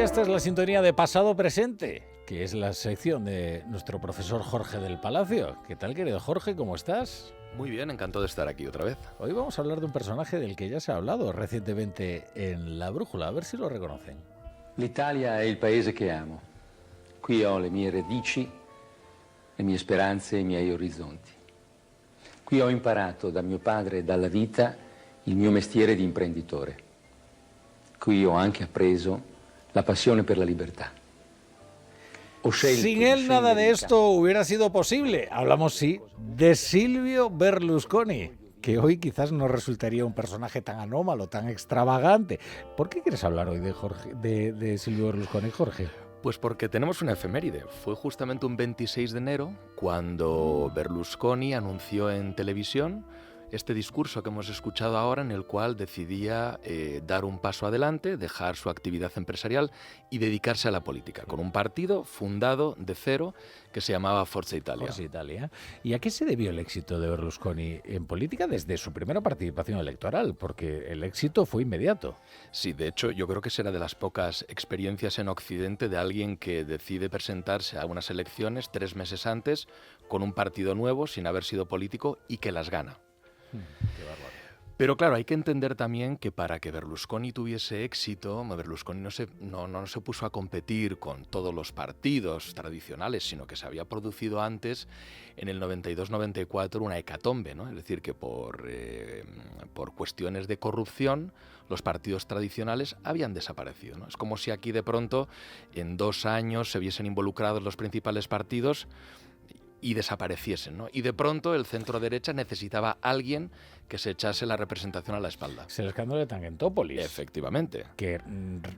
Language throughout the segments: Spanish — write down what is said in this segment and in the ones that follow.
esta es la sintonía de Pasado Presente, que es la sección de nuestro profesor Jorge del Palacio. ¿Qué tal, querido Jorge? ¿Cómo estás? Muy bien, encantado de estar aquí otra vez. Hoy vamos a hablar de un personaje del que ya se ha hablado recientemente en La Brújula, a ver si lo reconocen. L'Italia è il paese che amo. Qui ho le mie radici, le mie speranze e i miei orizzonti. Qui ho imparato da mio padre e dalla vita il mio mestiere di imprenditore. Qui ho anche appreso la passione per la libertà. Sin él nada de esto hubiera sido posible. Hablamos, sí, de Silvio Berlusconi, que hoy quizás no resultaría un personaje tan anómalo, tan extravagante. ¿Por qué quieres hablar hoy de Silvio Berlusconi, Jorge? Pues porque tenemos una efeméride. Fue justamente un 26 de enero cuando Berlusconi anunció en televisión este discurso que hemos escuchado ahora, en el cual decidía dar un paso adelante, dejar su actividad empresarial y dedicarse a la política, con un partido fundado de cero que se llamaba Forza Italia. Forza Italia. ¿Y a qué se debió el éxito de Berlusconi en política desde su primera participación electoral? Porque el éxito fue inmediato. Sí, de hecho, yo creo que será de las pocas experiencias en Occidente de alguien que decide presentarse a unas elecciones 3 meses antes con un partido nuevo, sin haber sido político, y que las gana. Qué bárbaro. Pero claro, hay que entender también que para que Berlusconi tuviese éxito, Berlusconi no se puso a competir con todos los partidos tradicionales, sino que se había producido antes, en el 92-94, una hecatombe, ¿no? Es decir, que por cuestiones de corrupción los partidos tradicionales habían desaparecido, ¿no? Es como si aquí de pronto en 2 años se viesen involucrados los principales partidos y desapareciesen, ¿no? Y de pronto el centro derecha necesitaba a alguien que se echase la representación a la espalda. Es el escándalo de Tangentopoli. Efectivamente. Que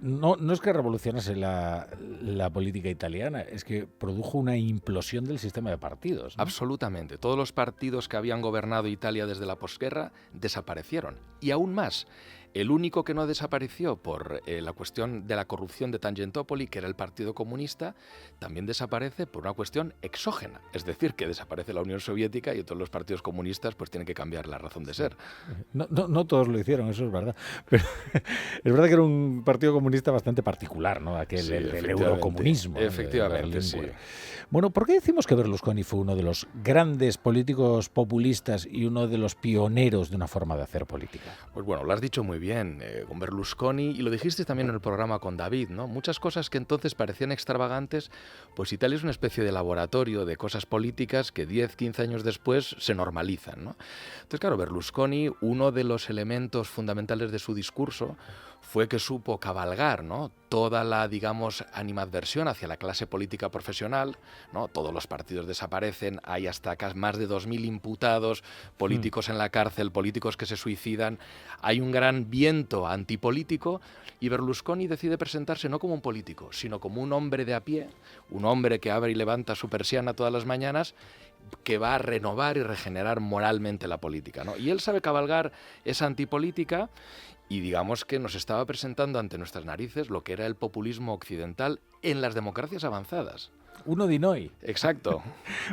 no es que revolucionase la política italiana, es que produjo una implosión del sistema de partidos, ¿no? Absolutamente. Todos los partidos que habían gobernado Italia desde la posguerra desaparecieron. Y aún más, el único que no desapareció por la cuestión de la corrupción de Tangentopoli, que era el Partido Comunista, también desaparece por una cuestión exógena. Es decir, que desaparece la Unión Soviética y todos los partidos comunistas pues tienen que cambiar la razón de ser. No todos lo hicieron, eso es verdad. Pero es verdad que era un partido comunista bastante particular, ¿no? Aquel, Sí, el eurocomunismo. Efectivamente, sí. Bueno, ¿por qué decimos que Berlusconi fue uno de los grandes políticos populistas y uno de los pioneros de una forma de hacer política? Pues bueno, lo has dicho muy bien, con Berlusconi, y lo dijiste también en el programa con David, ¿no? Muchas cosas que entonces parecían extravagantes, pues Italia es una especie de laboratorio de cosas políticas que 10, 15 años después se normalizan, ¿no? Entonces, claro, Berlusconi, uno de los elementos fundamentales de su discurso fue que supo cabalgar, ¿no?, toda la, digamos, animadversión hacia la clase política profesional, ¿no? Todos los partidos desaparecen, hay hasta más de 2.000 imputados, políticos en la cárcel, políticos que se suicidan, hay un gran viento antipolítico y Berlusconi decide presentarse no como un político, sino como un hombre de a pie, un hombre que abre y levanta su persiana todas las mañanas, que va a renovar y regenerar moralmente la política, ¿no? Y él sabe cabalgar esa antipolítica y digamos que nos estaba presentando ante nuestras narices lo que era el populismo occidental en las democracias avanzadas. Uno di noi. Exacto.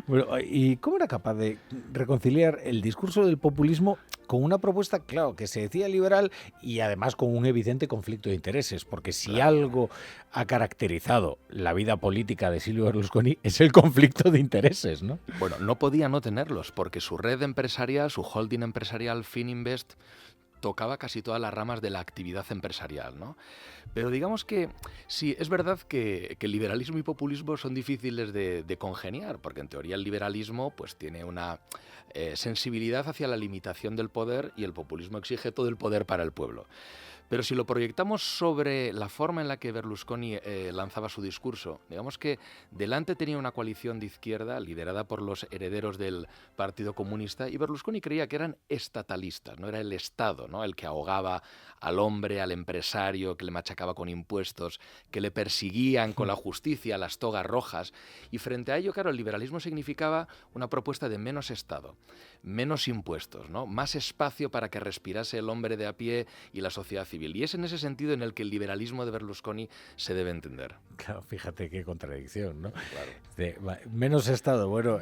Bueno, ¿y cómo era capaz de reconciliar el discurso del populismo con una propuesta, claro, que se decía liberal y además con un evidente conflicto de intereses? Porque si algo ha caracterizado la vida política de Silvio Berlusconi es el conflicto de intereses, ¿no? Bueno, no podía no tenerlos porque su red empresarial, su holding empresarial Fininvest, tocaba casi todas las ramas de la actividad empresarial, ¿no? Pero digamos que sí, es verdad que liberalismo y populismo son difíciles de congeniar, porque en teoría el liberalismo pues tiene una sensibilidad hacia la limitación del poder y el populismo exige todo el poder para el pueblo. Pero si lo proyectamos sobre la forma en la que Berlusconi lanzaba su discurso, digamos que delante tenía una coalición de izquierda liderada por los herederos del Partido Comunista y Berlusconi creía que eran estatalistas, no era el Estado, ¿no?, el que ahogaba al hombre, al empresario, que le machacaba con impuestos, que le perseguían con la justicia, las togas rojas. Y frente a ello, claro, el liberalismo significaba una propuesta de menos Estado, menos impuestos, ¿no?, más espacio para que respirase el hombre de a pie y la sociedad civil. Y es en ese sentido en el que el liberalismo de Berlusconi se debe entender. Claro, fíjate qué contradicción, ¿no? Claro. Menos Estado, bueno,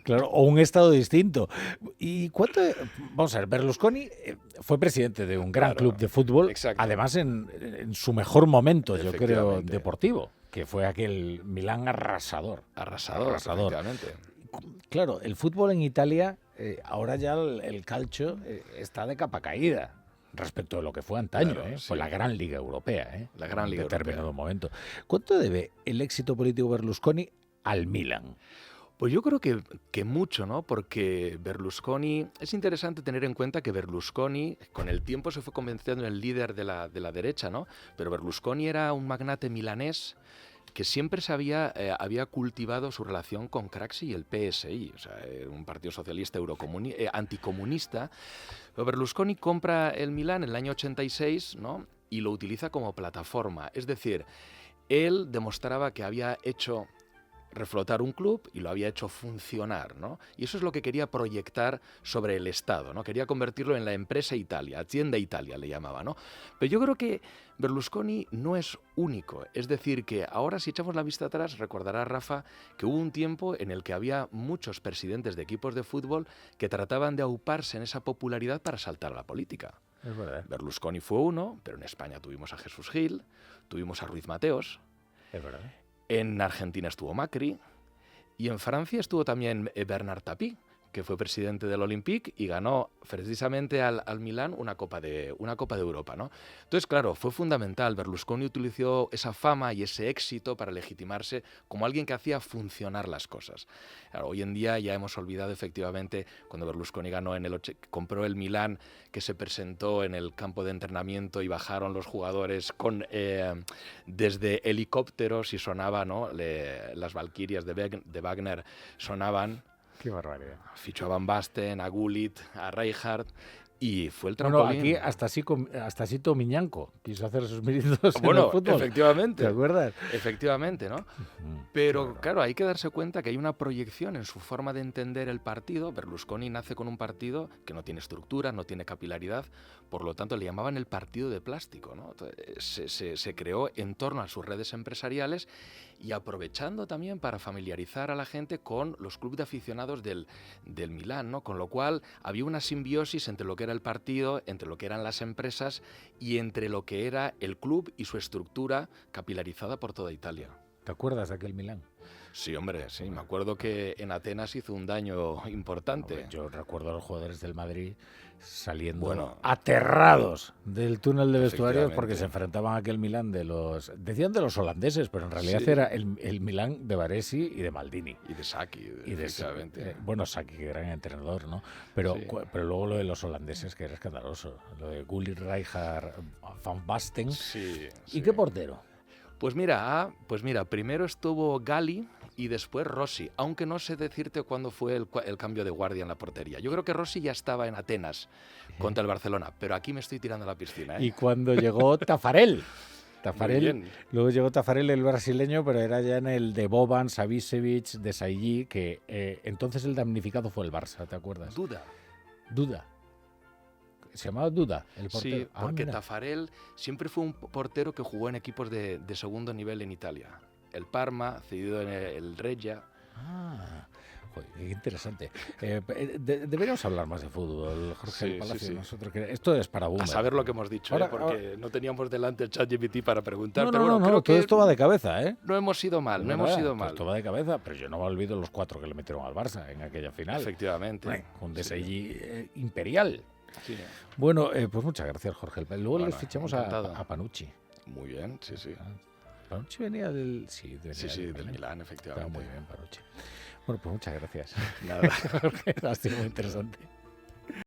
claro, o un Estado distinto. ¿Y cuánto? Vamos a ver, Berlusconi fue fue presidente de un gran Claro, club de fútbol, exacto. además en su mejor momento, yo creo, Efectivamente. deportivo, que fue aquel Milán arrasador. Arrasador, efectivamente. Claro, el fútbol en Italia, ahora ya el calcio está de capa caída respecto de lo que fue antaño. Claro, Fue sí. la gran liga europea. La gran liga en determinado europea. momento. ¿Cuánto debe el éxito político Berlusconi al Milan? Pues yo creo que mucho, ¿no? Porque Berlusconi, es interesante tener en cuenta que Berlusconi con el tiempo se fue convirtiendo en el líder de la derecha, ¿no? Pero Berlusconi era un magnate milanés que siempre había cultivado su relación con Craxi y el PSI, o sea, un partido socialista anticomunista. Pero Berlusconi compra el Milán en el año 86, ¿no? Y lo utiliza como plataforma. Es decir, él demostraba que había hecho reflotar un club y lo había hecho funcionar, ¿no? Y eso es lo que quería proyectar sobre el Estado, ¿no? Quería convertirlo en la empresa Italia, Azienda Italia le llamaba, ¿no? Pero yo creo que Berlusconi no es único, es decir, que ahora si echamos la vista atrás, recordará Rafa que hubo un tiempo en el que había muchos presidentes de equipos de fútbol que trataban de auparse en esa popularidad para saltar a la política. Es verdad. Bernlusconi fue uno, pero en España tuvimos a Jesús Gil, tuvimos a Ruiz Mateos. Es verdad. En Argentina estuvo Macri y en Francia estuvo también Bernard Tapie, que fue presidente del Olympique y ganó precisamente al Milán una Copa de Europa, ¿no? Entonces, claro, fue fundamental. Berlusconi utilizó esa fama y ese éxito para legitimarse como alguien que hacía funcionar las cosas. Claro, hoy en día ya hemos olvidado efectivamente cuando Berlusconi compró el Milán, que se presentó en el campo de entrenamiento y bajaron los jugadores desde helicópteros y sonaba, ¿no? Las Valquirias de Wagner sonaban. Qué barbaridad. Fichó a Van Basten, a Gullit, a Rijkaard y fue el Bueno, trampolín. aquí hasta Sito Miñanco quiso hacer sus méritos en Bueno, el fútbol. efectivamente. ¿Te acuerdas? Efectivamente, ¿no? Pero claro, hay que darse cuenta que hay una proyección en su forma de entender el partido. Berlusconi nace con un partido que no tiene estructura, no tiene capilaridad, por lo tanto le llamaban el partido de plástico, ¿no? Se creó en torno a sus redes empresariales y aprovechando también para familiarizar a la gente con los clubes de aficionados del Milán, ¿no? Con lo cual había una simbiosis entre lo que era el partido, entre lo que eran las empresas y entre lo que era el club y su estructura capilarizada por toda Italia. ¿Te acuerdas de aquel Milán? Sí, hombre, sí. Me acuerdo que en Atenas hizo un daño importante. Hombre, yo recuerdo a los jugadores del Madrid saliendo Bueno, aterrados del túnel de vestuarios efectivamente. porque se enfrentaban a aquel Milán decían de los holandeses, pero en realidad Sí. era el Milán de Baresi y de Maldini. Y de Sacchi, Y de efectivamente. bueno, Sacchi, que gran entrenador, ¿no? Pero, Sí. pero luego lo de los holandeses, que era escandaloso. Lo de Gullit, Rijkaard, Van Basten. Sí, ¿Y sí. qué portero? Pues mira, primero estuvo Gali y después Rossi, aunque no sé decirte cuándo fue el cambio de guardia en la portería. Yo creo que Rossi ya estaba en Atenas contra el Barcelona, pero aquí me estoy tirando a la piscina, ¿eh? Y cuando llegó Tafarel. Muy Tafarel, bien. luego llegó Tafarel, el brasileño, pero era ya en el de Boban, Savicevic, de Sailly, que entonces el damnificado fue el Barça, ¿te acuerdas? Duda. Duda. Se llamaba Duda, el portero. Sí, Ah, porque mira. Tafarel siempre fue un portero que jugó en equipos de segundo nivel en Italia. El Parma, cedido en el Reggio. Ah, joder, qué interesante. Deberíamos hablar más de fútbol, Jorge Sí, del Palacio. sí. Nosotros esto es para A boomer. saber lo que hemos dicho, Ahora- porque no teníamos delante el ChatGPT para preguntar. No, pero no, bueno, no, creo todo que esto va de cabeza, ¿eh? no hemos ido mal, no hemos ¿Verdad? ido Todo mal. Esto va de cabeza, pero yo no me olvido los 4 que le metieron al Barça en aquella final. Efectivamente. Un de Sí. Sailly imperial. Sí. Bueno, pues muchas gracias, Jorge. Luego Bueno, le fichamos encantado. a Panucci. Muy bien, sí, sí. Panucci venía del... Sí, Sí, del Milán, Estaba efectivamente. muy bien, Panucci. Bueno, pues muchas gracias. Nada. Jorge, ha sido muy interesante.